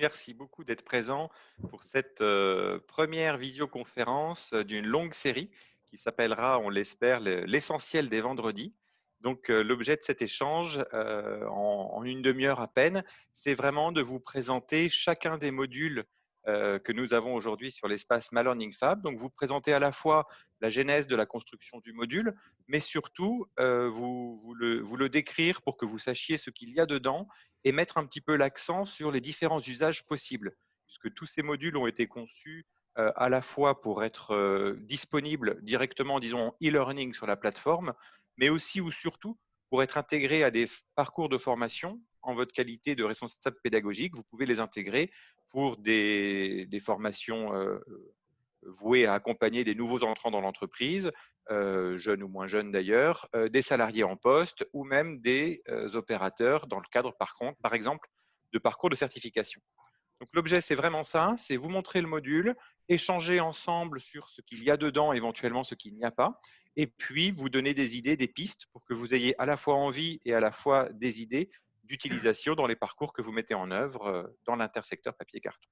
Merci beaucoup d'être présent pour cette première visioconférence d'une longue série qui s'appellera, on l'espère, l'essentiel des vendredis. Donc, l'objet de cet échange, en une demi-heure à peine, c'est vraiment de vous présenter chacun des modules que nous avons aujourd'hui sur l'espace MyLearning Fab. Donc, vous présenter à la fois la genèse de la construction du module, mais surtout vous le décrire pour que vous sachiez ce qu'il y a dedans et mettre un petit peu l'accent sur les différents usages possibles, puisque tous ces modules ont été conçus à la fois pour être disponibles directement, disons, en e-learning sur la plateforme, mais aussi ou surtout pour être intégrés à des parcours de formation en votre qualité de responsable pédagogique. Vous pouvez les intégrer pour des formations vouées à accompagner des nouveaux entrants dans l'entreprise, jeunes ou moins jeunes d'ailleurs, des salariés en poste ou même des opérateurs dans le cadre, par exemple, de parcours de certification. Donc l'objet, c'est vraiment ça, c'est vous montrer le module, échanger ensemble sur ce qu'il y a dedans, éventuellement ce qu'il n'y a pas, et puis vous donner des idées, des pistes pour que vous ayez à la fois envie et à la fois des idées d'utilisation dans les parcours que vous mettez en œuvre dans l'intersecteur papier-carton.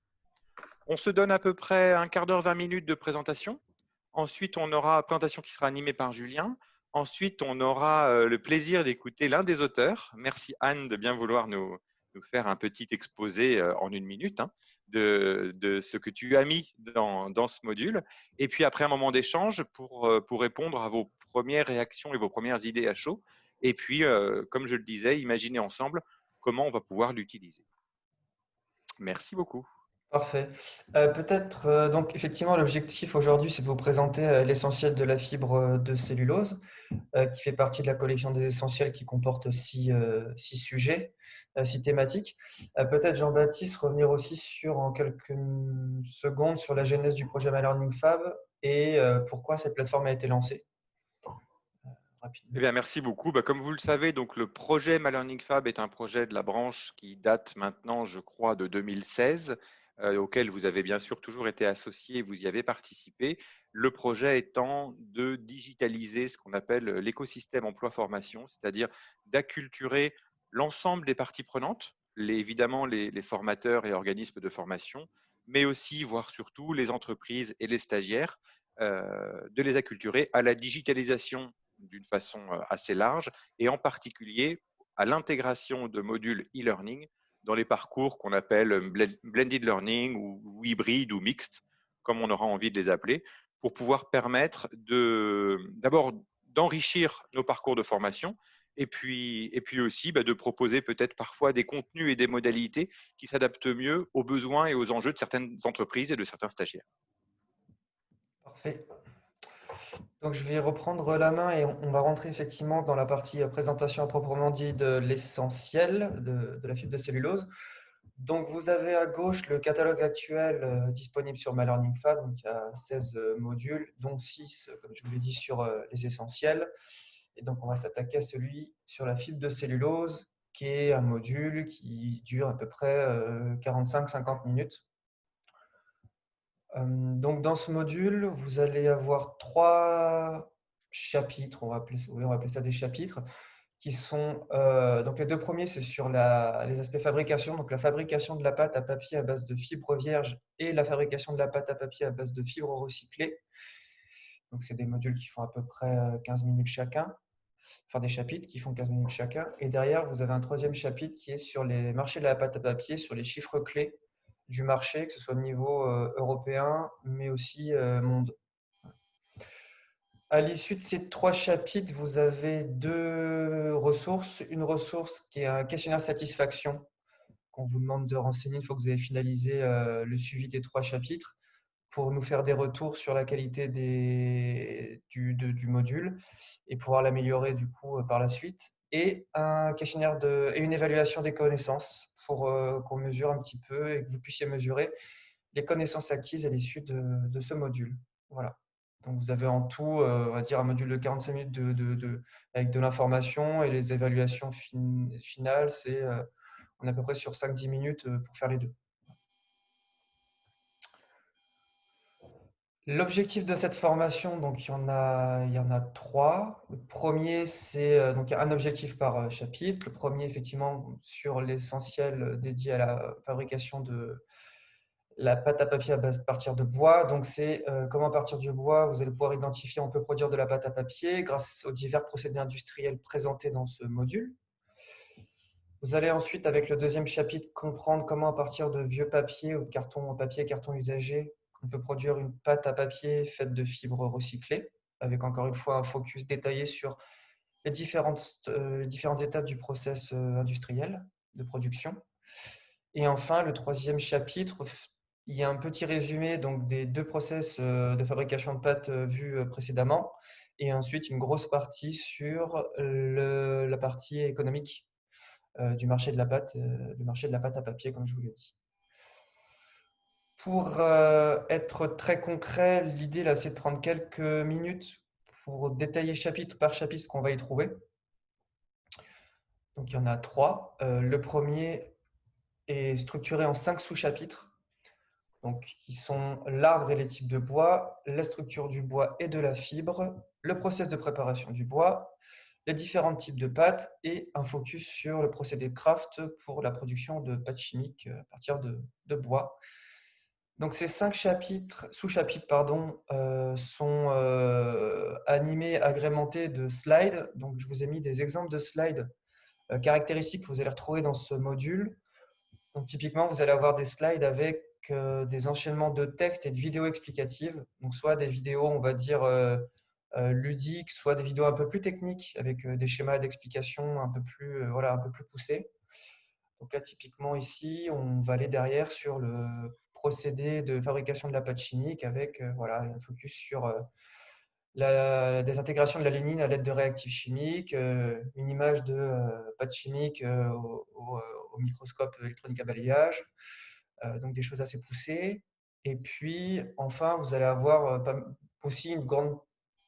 On se donne à peu près un quart d'heure, 20 minutes de présentation. Ensuite, on aura une présentation qui sera animée par Julien. Ensuite, on aura le plaisir d'écouter l'un des auteurs. Merci Anne de bien vouloir nous faire un petit exposé en une minute hein, de ce que tu as mis dans ce module. Et puis après un moment d'échange pour répondre à vos premières réactions et vos premières idées à chaud. Et puis, comme je le disais, imaginer ensemble comment on va pouvoir l'utiliser. Merci beaucoup. Parfait. Peut-être, donc effectivement, l'objectif aujourd'hui, c'est de vous présenter l'essentiel de la fibre de cellulose, qui fait partie de la collection des essentiels qui comporte six sujets, six thématiques. Peut-être, Jean-Baptiste, revenir aussi en quelques secondes sur la genèse du projet My Learning Fab et pourquoi cette plateforme a été lancée Eh rapidement. bien, merci beaucoup. Bah, comme vous le savez, donc le projet My Learning Fab est un projet de la branche qui date maintenant, je crois, de 2016, auquel vous avez bien sûr toujours été associé, vous y avez participé. Le projet étant de digitaliser ce qu'on appelle l'écosystème emploi-formation, c'est-à-dire d'acculturer l'ensemble des parties prenantes, évidemment les formateurs et organismes de formation, mais aussi, voire surtout, les entreprises et les stagiaires, de les acculturer à la digitalisation d'une façon assez large et en particulier à l'intégration de modules e-learning dans les parcours qu'on appelle blended learning ou hybride ou mixte, comme on aura envie de les appeler, pour pouvoir permettre d'abord d'enrichir nos parcours de formation et puis aussi de proposer peut-être parfois des contenus et des modalités qui s'adaptent mieux aux besoins et aux enjeux de certaines entreprises et de certains stagiaires. Parfait. Donc, je vais reprendre la main et on va rentrer effectivement dans la partie présentation à proprement dit de l'essentiel de la fibre de cellulose. Donc, vous avez à gauche le catalogue actuel disponible sur My Learning Fab. Donc, il y a 16 modules, dont 6, comme je vous l'ai dit, sur les essentiels. Et donc, on va s'attaquer à celui sur la fibre de cellulose, qui est un module qui dure à peu près 45-50 minutes. Donc, dans ce module, vous allez avoir 3 chapitres, on va appeler ça des chapitres, qui sont, donc les deux premiers, c'est sur les aspects fabrication, donc la fabrication de la pâte à papier à base de fibres vierges et la fabrication de la pâte à papier à base de fibres recyclées. Donc, c'est des modules qui font à peu près 15 minutes chacun, enfin des chapitres qui font 15 minutes chacun. Et derrière, vous avez un troisième chapitre qui est sur les marchés de la pâte à papier, sur les chiffres clés du marché, que ce soit au niveau européen, mais aussi monde. À l'issue de ces 3 chapitres, vous avez 2 ressources. Une ressource qui est un questionnaire de satisfaction qu'on vous demande de renseigner une fois que vous avez finalisé le suivi des 3 chapitres pour nous faire des retours sur la qualité du module et pouvoir l'améliorer du coup par la suite. Et un questionnaire et une évaluation des connaissances pour qu'on mesure un petit peu et que vous puissiez mesurer les connaissances acquises à l'issue de ce module. Voilà. Donc vous avez en tout, on va dire, un module de 45 minutes avec de l'information et les évaluations finales, on est à peu près sur 5-10 minutes pour faire les deux. L'objectif de cette formation, donc il y en a trois. Le premier, c'est donc il y a un objectif par chapitre. Le premier, effectivement, sur l'essentiel dédié à la fabrication de la pâte à papier à partir de bois. Donc, c'est comment à partir du bois, vous allez pouvoir identifier, on peut produire de la pâte à papier grâce aux divers procédés industriels présentés dans ce module. Vous allez ensuite, avec le deuxième chapitre, comprendre comment à partir de vieux papier ou de carton papier, carton usagé, on peut produire une pâte à papier faite de fibres recyclées, avec encore une fois un focus détaillé sur les différentes étapes du process industriel de production. Et enfin, le troisième chapitre, il y a un petit résumé donc, des deux process de fabrication de pâte vus précédemment, et ensuite une grosse partie sur la partie économique du marché de la pâte, le marché de la pâte à papier, comme je vous l'ai dit. Pour être très concret, l'idée là, c'est de prendre quelques minutes pour détailler chapitre par chapitre ce qu'on va y trouver. Donc il y en a trois. Le premier est structuré en 5 sous-chapitres, donc qui sont l'arbre et les types de bois, la structure du bois et de la fibre, le process de préparation du bois, les différents types de pâtes et un focus sur le procédé Craft pour la production de pâtes chimiques à partir de bois. Donc ces 5 sous-chapitres sont animés, agrémentés de slides. Donc je vous ai mis des exemples de slides caractéristiques que vous allez retrouver dans ce module. Donc typiquement, vous allez avoir des slides avec des enchaînements de textes et de vidéos explicatives. Donc soit des vidéos, on va dire, ludiques, soit des vidéos un peu plus techniques avec des schémas d'explication un peu plus, un peu plus poussés. Donc là, typiquement ici, on va aller derrière sur le procédé de fabrication de la pâte chimique avec un focus sur la désintégration de la lignine à l'aide de réactifs chimiques, une image de pâte chimique au microscope électronique à balayage, donc des choses assez poussées. Et puis, enfin, vous allez avoir aussi une grande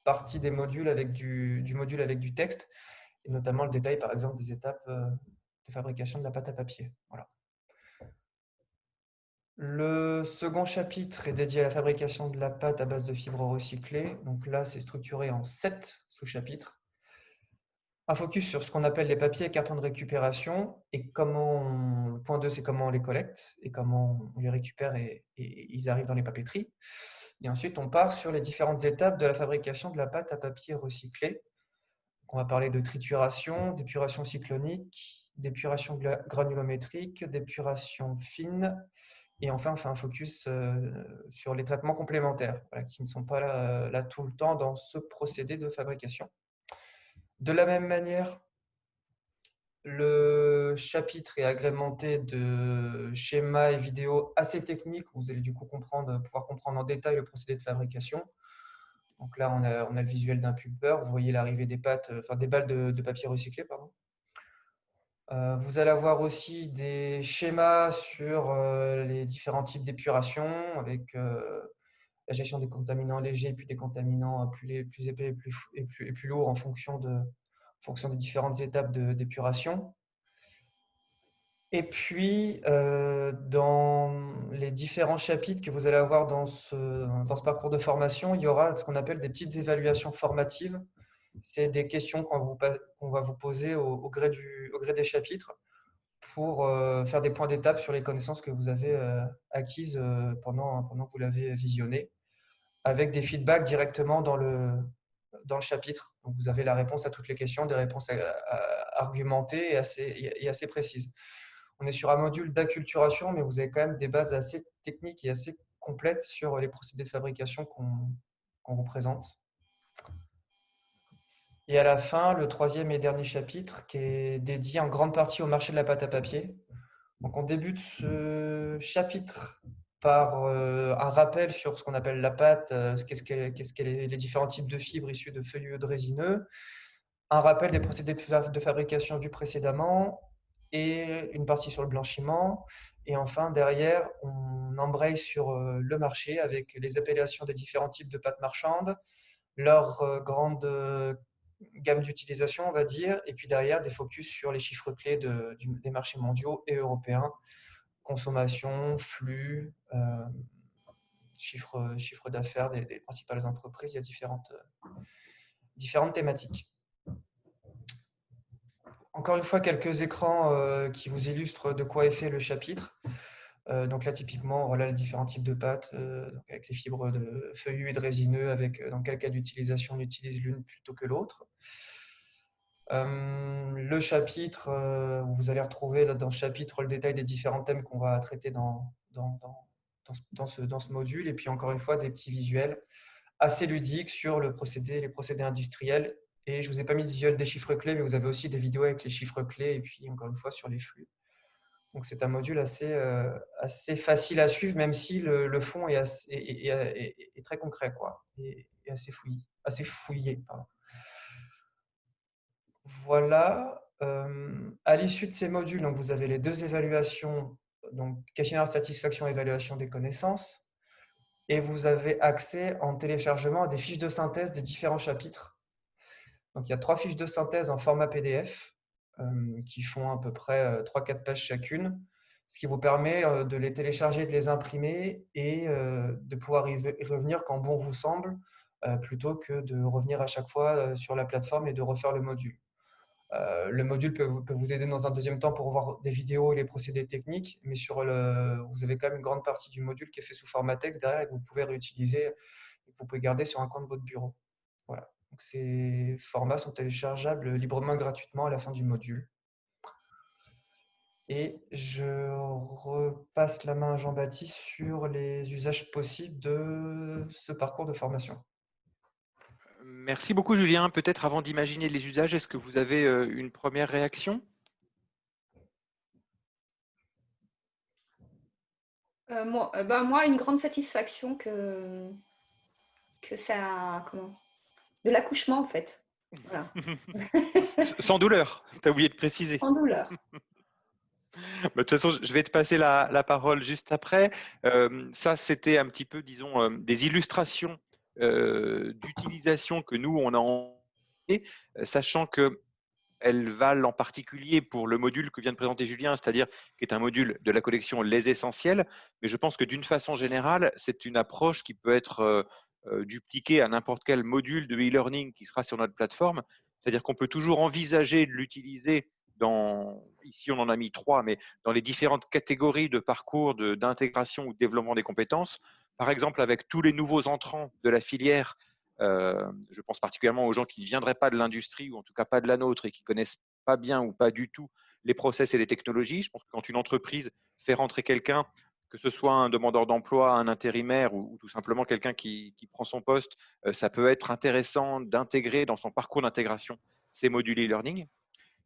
partie des modules avec du module avec du texte, et notamment le détail, par exemple, des étapes de fabrication de la pâte à papier. Voilà. Le second chapitre est dédié à la fabrication de la pâte à base de fibres recyclées. Donc là, c'est structuré en 7 sous-chapitres. Un focus sur ce qu'on appelle les papiers et cartons de récupération et le point 2, c'est comment on les collecte et comment on les récupère et ils arrivent dans les papeteries. Et ensuite, on part sur les différentes étapes de la fabrication de la pâte à papier recyclée. On va parler de trituration, d'épuration cyclonique, d'épuration granulométrique, d'épuration fine. Et enfin, on fait un focus sur les traitements complémentaires, qui ne sont pas là tout le temps dans ce procédé de fabrication. De la même manière, le chapitre est agrémenté de schémas et vidéos assez techniques. Vous allez du coup pouvoir comprendre en détail le procédé de fabrication. Donc là, on a le visuel d'un pulper. Vous voyez l'arrivée des des balles de papier recyclé, pardon. Vous allez avoir aussi des schémas sur les différents types d'épuration avec la gestion des contaminants légers, puis des contaminants plus épais et plus lourds en fonction des différentes étapes d'épuration. Et puis, dans les différents chapitres que vous allez avoir dans ce parcours de formation, il y aura ce qu'on appelle des petites évaluations formatives. C'est des questions qu'on va vous poser au gré des chapitres pour faire des points d'étape sur les connaissances que vous avez acquises pendant que vous l'avez visionné, avec des feedbacks directement dans le chapitre. Donc, vous avez la réponse à toutes les questions, des réponses argumentées et assez précises. On est sur un module d'acculturation, mais vous avez quand même des bases assez techniques et assez complètes sur les procédés de fabrication qu'on vous présente. Et à la fin, le troisième et dernier chapitre qui est dédié en grande partie au marché de la pâte à papier. Donc on débute ce chapitre par un rappel sur ce qu'on appelle la pâte, les différents types de fibres issues de feuillus de résineux, un rappel des procédés de fabrication vus précédemment et une partie sur le blanchiment. Et enfin, derrière, on embraye sur le marché avec les appellations des différents types de pâtes marchandes, leur grande gamme d'utilisation, on va dire, et puis derrière, des focus sur les chiffres clés des marchés mondiaux et européens, consommation, flux, chiffre d'affaires des principales entreprises. Il y a différentes thématiques. Encore une fois, quelques écrans qui vous illustrent de quoi est fait le chapitre. Donc là, typiquement, voilà les différents types de pâtes, avec les fibres de feuillus et de résineux, avec dans quel cas d'utilisation on utilise l'une plutôt que l'autre. Le chapitre, vous allez retrouver là, dans ce chapitre le détail des différents thèmes qu'on va traiter dans ce module. Et puis encore une fois, des petits visuels assez ludiques sur les procédés industriels. Et je ne vous ai pas mis de visuel des chiffres clés, mais vous avez aussi des vidéos avec les chiffres clés et puis encore une fois sur les flux. Donc c'est un module assez facile à suivre, même si le fond est très concret, quoi, et assez fouillé. Pardon. Voilà. À l'issue de ces modules, donc vous avez les 2 évaluations, donc questionnaire de satisfaction et évaluation des connaissances, et vous avez accès en téléchargement à des fiches de synthèse des différents chapitres. Donc il y a 3 fiches de synthèse en format PDF qui font à peu près 3-4 pages chacune, ce qui vous permet de les télécharger, de les imprimer et de pouvoir y revenir quand bon vous semble, plutôt que de revenir à chaque fois sur la plateforme et de refaire le module. Le module peut vous aider dans un deuxième temps pour voir des vidéos et les procédés techniques, mais vous avez quand même une grande partie du module qui est fait sous format texte derrière et que vous pouvez réutiliser et que vous pouvez garder sur un coin de votre bureau. Voilà. Donc, ces formats sont téléchargeables librement et gratuitement à la fin du module. Et je repasse la main à Jean-Baptiste sur les usages possibles de ce parcours de formation. Merci beaucoup, Julien. Peut-être avant d'imaginer les usages, est-ce que vous avez une première réaction? Moi, une grande satisfaction que ça, de l'accouchement en fait. Voilà. Sans douleur, tu as oublié de préciser. Sans douleur. De toute façon, je vais te passer la parole juste après. Ça, c'était un petit peu, disons, des illustrations d'utilisation que nous, on a envoyées, sachant qu'elles valent en particulier pour le module que vient de présenter Julien, c'est-à-dire qui est un module de la collection Les Essentiels. Mais je pense que d'une façon générale, c'est une approche qui peut être dupliquée à n'importe quel module de e-learning qui sera sur notre plateforme. C'est-à-dire qu'on peut toujours envisager de l'utiliser ici on en a mis 3, mais dans les différentes catégories de parcours d'intégration ou de développement des compétences. Par exemple, avec tous les nouveaux entrants de la filière, je pense particulièrement aux gens qui ne viendraient pas de l'industrie, ou en tout cas pas de la nôtre, et qui connaissent pas bien ou pas du tout les process et les technologies. Je pense que quand une entreprise fait rentrer quelqu'un, que ce soit un demandeur d'emploi, un intérimaire ou tout simplement quelqu'un qui prend son poste, ça peut être intéressant d'intégrer dans son parcours d'intégration ces modules e-learning.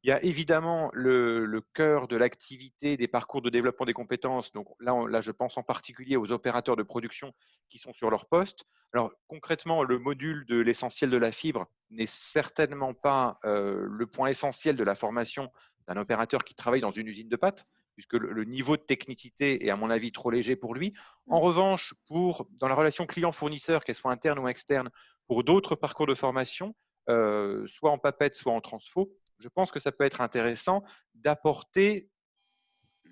Il y a évidemment le cœur de l'activité des parcours de développement des compétences. Donc là, je pense en particulier aux opérateurs de production qui sont sur leur poste. Alors concrètement, le module de l'essentiel de la fibre n'est certainement pas le point essentiel de la formation d'un opérateur qui travaille dans une usine de pâtes, puisque le niveau de technicité est à mon avis trop léger pour lui. En revanche, dans la relation client-fournisseur, qu'elle soit interne ou externe, pour d'autres parcours de formation, soit en papette, soit en transfo, je pense que ça peut être intéressant d'apporter,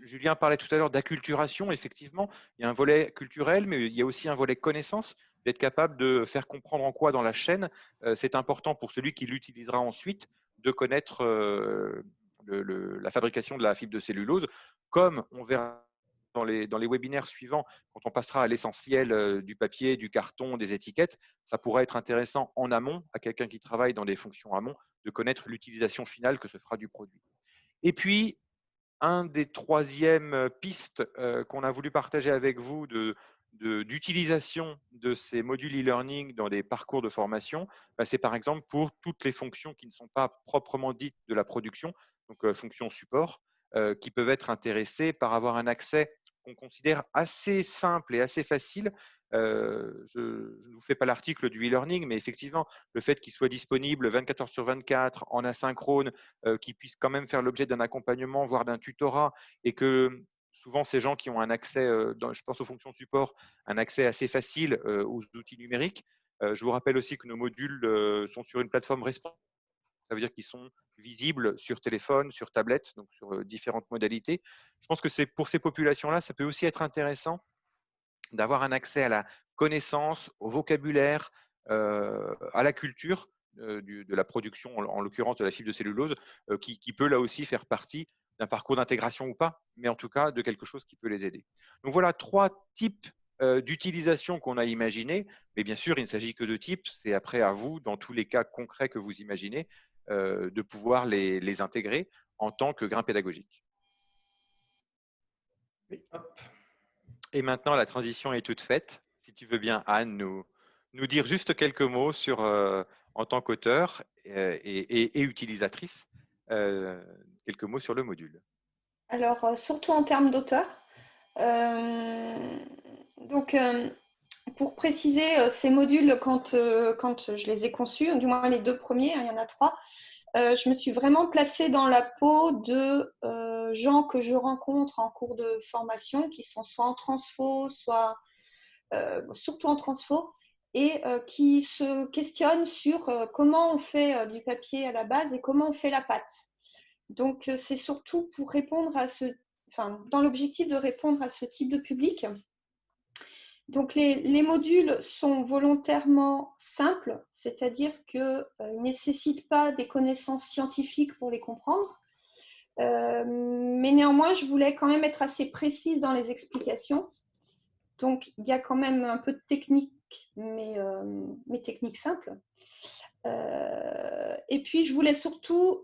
Julien parlait tout à l'heure d'acculturation, effectivement, il y a un volet culturel, mais il y a aussi un volet connaissance, d'être capable de faire comprendre en quoi dans la chaîne, c'est important pour celui qui l'utilisera ensuite de connaître la fabrication de la fibre de cellulose, comme on verra dans les webinaires suivants, quand on passera à l'essentiel du papier, du carton, des étiquettes, ça pourrait être intéressant en amont, à quelqu'un qui travaille dans des fonctions amont, de connaître l'utilisation finale que se fera du produit. Et puis, un des troisièmes pistes qu'on a voulu partager avec vous d'utilisation de ces modules e-learning dans des parcours de formation, c'est par exemple pour toutes les fonctions qui ne sont pas proprement dites de la production, donc fonctions support, qui peuvent être intéressées par avoir un accès qu'on considère assez simple et assez facile. Je ne vous fais pas l'article du e-learning, mais effectivement, le fait qu'il soit disponible 24 heures sur 24 en asynchrone, qui puisse quand même faire l'objet d'un accompagnement, voire d'un tutorat, et que souvent ces gens qui ont un accès, je pense aux fonctions support, un accès assez facile aux outils numériques. Je vous rappelle aussi que nos modules sont sur une plateforme responsive. Ça veut dire qu'ils sont visibles sur téléphone, sur tablette, donc sur différentes modalités. Je pense que c'est pour ces populations-là, ça peut aussi être intéressant d'avoir un accès à la connaissance, au vocabulaire, à la culture de la production, en l'occurrence de la fibre de cellulose, qui peut là aussi faire partie d'un parcours d'intégration ou pas, mais en tout cas de quelque chose qui peut les aider. Donc voilà 3 types d'utilisation qu'on a imaginés, mais bien sûr, il ne s'agit que de types. C'est après à vous, dans tous les cas concrets que vous imaginez, de pouvoir les intégrer en tant que grain pédagogique. Hop. Et maintenant, la transition est toute faite. Si tu veux bien, Anne, nous dire juste quelques mots sur, en tant qu'auteur et utilisatrice, quelques mots sur le module. Alors, surtout en termes d'auteur. Donc, pour préciser, ces modules, quand je les ai conçus, du moins les 2 premiers, hein, il y en a 3, je me suis vraiment placée dans la peau de gens que je rencontre en cours de formation, qui sont soit en transfo, soit surtout en transfo, et qui se questionnent sur comment on fait du papier à la base et comment on fait la pâte. Donc, c'est surtout pour répondre à dans l'objectif de répondre à ce type de public. Donc, les modules sont volontairement simples, c'est-à-dire qu'ils ne nécessitent pas des connaissances scientifiques pour les comprendre. Mais néanmoins, je voulais quand même être assez précise dans les explications. Donc, il y a quand même un peu de technique, mais technique simple. Et puis, je voulais surtout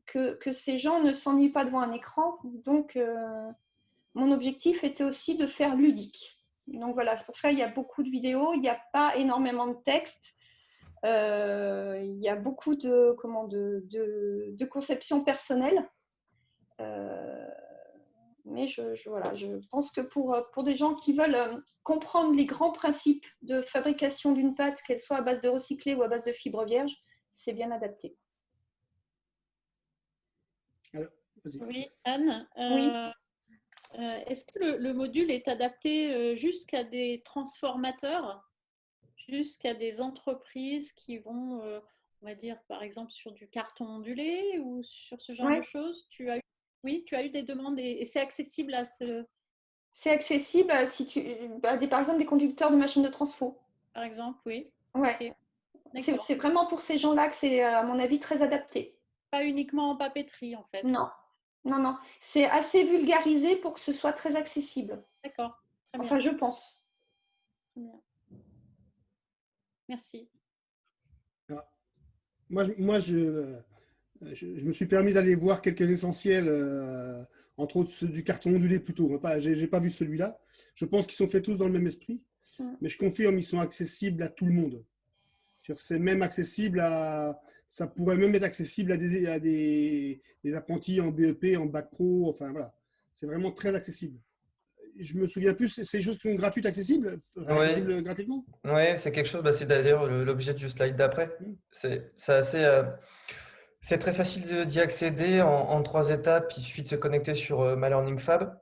que ces gens ne s'ennuient pas devant un écran. Donc, mon objectif était aussi de faire ludique. Donc voilà, c'est pour ça qu'il y a beaucoup de vidéos, il n'y a pas énormément de texte. Il y a beaucoup de conception personnelle. Mais je pense que pour des gens qui veulent comprendre les grands principes de fabrication d'une pâte, qu'elle soit à base de recyclé ou à base de fibres vierges, c'est bien adapté. Alors, oui, Anne, Oui. est-ce que le module est adapté jusqu'à des transformateurs, jusqu'à des entreprises qui vont, on va dire, par exemple, sur du carton ondulé ou sur ce genre de choses? Oui, tu as eu des demandes et c'est accessible à ce… C'est accessible si par exemple, des conducteurs de machines de transfo. Par exemple, oui. Ouais. Okay. C'est vraiment pour ces gens-là que c'est, à mon avis, très adapté. Pas uniquement en papeterie, en fait. Non, non, non. C'est assez vulgarisé pour que ce soit très accessible. D'accord. Enfin, je pense. Très bien. Merci. Alors, moi je me suis permis d'aller voir quelques essentiels, entre autres ceux du carton ondulé plutôt. J'ai pas vu celui-là. Je pense qu'ils sont faits tous dans le même esprit, mais je confirme, ils sont accessibles à tout le monde. C'est même accessible ça pourrait même être accessible à des apprentis en BEP, en bac pro. Enfin voilà, c'est vraiment très accessible. Je me souviens plus, c'est des choses qui sont gratuites, accessibles gratuitement. Oui, c'est quelque chose, c'est d'ailleurs l'objet du slide d'après. C'est assez, c'est très facile d'y accéder en 3 étapes. Il suffit de se connecter sur My Learning Fab.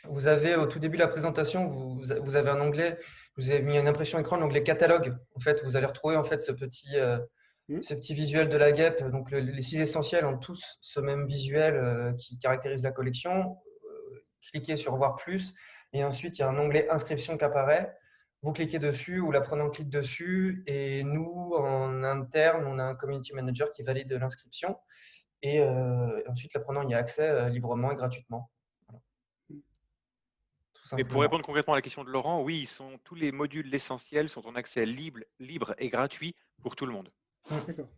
Vous avez au tout début de la présentation, vous avez un onglet, vous avez mis une impression écran, l'onglet catalogue. En fait, vous allez retrouver en fait ce petit visuel de la guêpe. Donc les 6 essentiels ont tous ce même visuel qui caractérise la collection. Cliquez sur voir plus et ensuite il y a un onglet inscription qui apparaît. Vous cliquez dessus ou l'apprenant clique dessus et nous en interne on a un community manager qui valide l'inscription et ensuite l'apprenant y a accès librement et gratuitement. Voilà. Mais pour répondre concrètement à la question de Laurent, oui, tous les modules essentiels sont en accès libre et gratuit pour tout le monde. D'accord.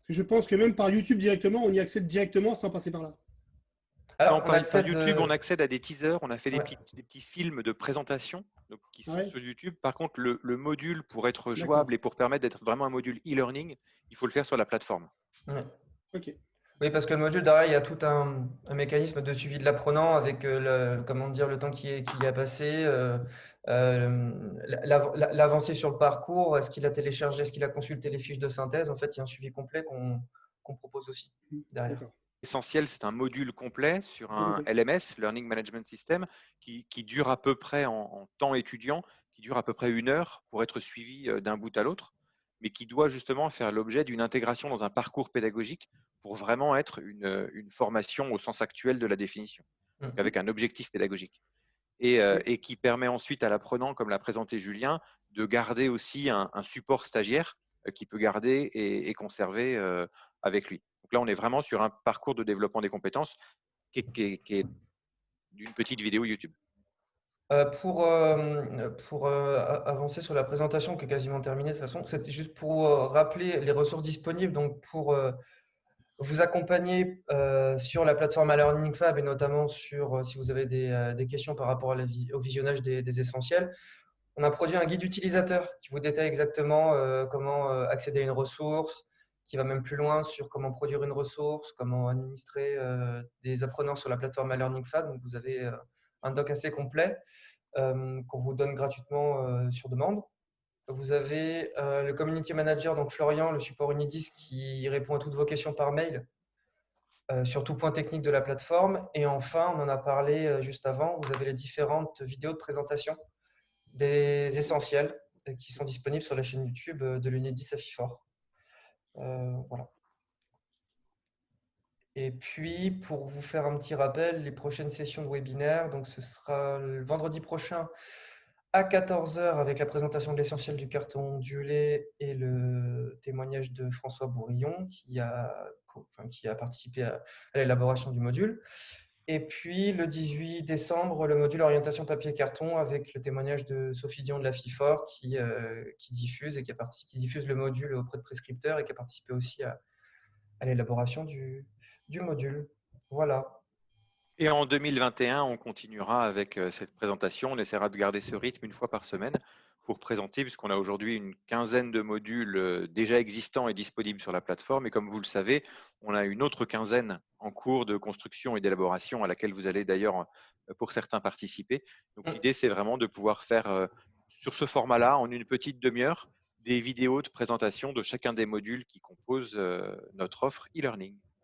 Je pense que même par YouTube directement, on y accède directement sans passer par là. Alors, par YouTube, on accède à des teasers. On a fait des petits films de présentation qui sont sur YouTube. Par contre, le module, pour être jouable et pour permettre d'être vraiment un module e-learning, il faut le faire sur la plateforme. Ok. Oui, parce que le module, derrière, il y a tout un mécanisme de suivi de l'apprenant avec le temps qui y a passé, l'avancée sur le parcours, est-ce qu'il a téléchargé, est-ce qu'il a consulté les fiches de synthèse. En fait, il y a un suivi complet qu'on propose aussi derrière. Essentiel, c'est un module complet sur un LMS, Learning Management System, qui dure à peu près en temps étudiant, qui dure à peu près 1 heure pour être suivi d'un bout à l'autre, mais qui doit justement faire l'objet d'une intégration dans un parcours pédagogique pour vraiment être une formation au sens actuel de la définition, avec un objectif pédagogique. et qui permet ensuite à l'apprenant, comme l'a présenté Julien, de garder aussi un support stagiaire qu'il peut garder et conserver avec lui. Donc là, on est vraiment sur un parcours de développement des compétences qui est d'une petite vidéo YouTube. Pour avancer sur la présentation qui est quasiment terminée de toute façon, c'était juste pour rappeler les ressources disponibles. Donc pour vous accompagner sur la plateforme Learning Fab et notamment sur si vous avez des questions par rapport au visionnage des essentiels. On a produit un guide utilisateur qui vous détaille exactement comment accéder à une ressource, qui va même plus loin sur comment produire une ressource, comment administrer des apprenants sur la plateforme Learning Fab. Donc, vous avez un doc assez complet qu'on vous donne gratuitement sur demande. Vous avez le Community Manager, donc Florian, le support Unidis, qui répond à toutes vos questions par mail sur tout point technique de la plateforme. Et enfin, on en a parlé juste avant, vous avez les différentes vidéos de présentation des essentiels qui sont disponibles sur la chaîne YouTube de l'Unidis Afifor. Voilà. Et puis, pour vous faire un petit rappel, les prochaines sessions de webinaire, donc ce sera le vendredi prochain à 14 h avec la présentation de l'essentiel du carton ondulé et le témoignage de François Bourillon qui a participé à l'élaboration du module. Et puis, le 18 décembre, le module orientation papier-carton avec le témoignage de Sophie Dion de la FIFOR qui diffuse le module auprès de prescripteurs et qui a participé aussi à l'élaboration du module. Voilà. Et en 2021, on continuera avec cette présentation. On essaiera de garder ce rythme une fois par semaine pour présenter, puisqu'on a aujourd'hui une quinzaine de modules déjà existants et disponibles sur la plateforme. Et comme vous le savez, on a une autre quinzaine en cours de construction et d'élaboration à laquelle vous allez d'ailleurs, pour certains, participer. Donc l'idée, c'est vraiment de pouvoir faire sur ce format-là, en une petite demi-heure, des vidéos de présentation de chacun des modules qui composent notre offre e-learning.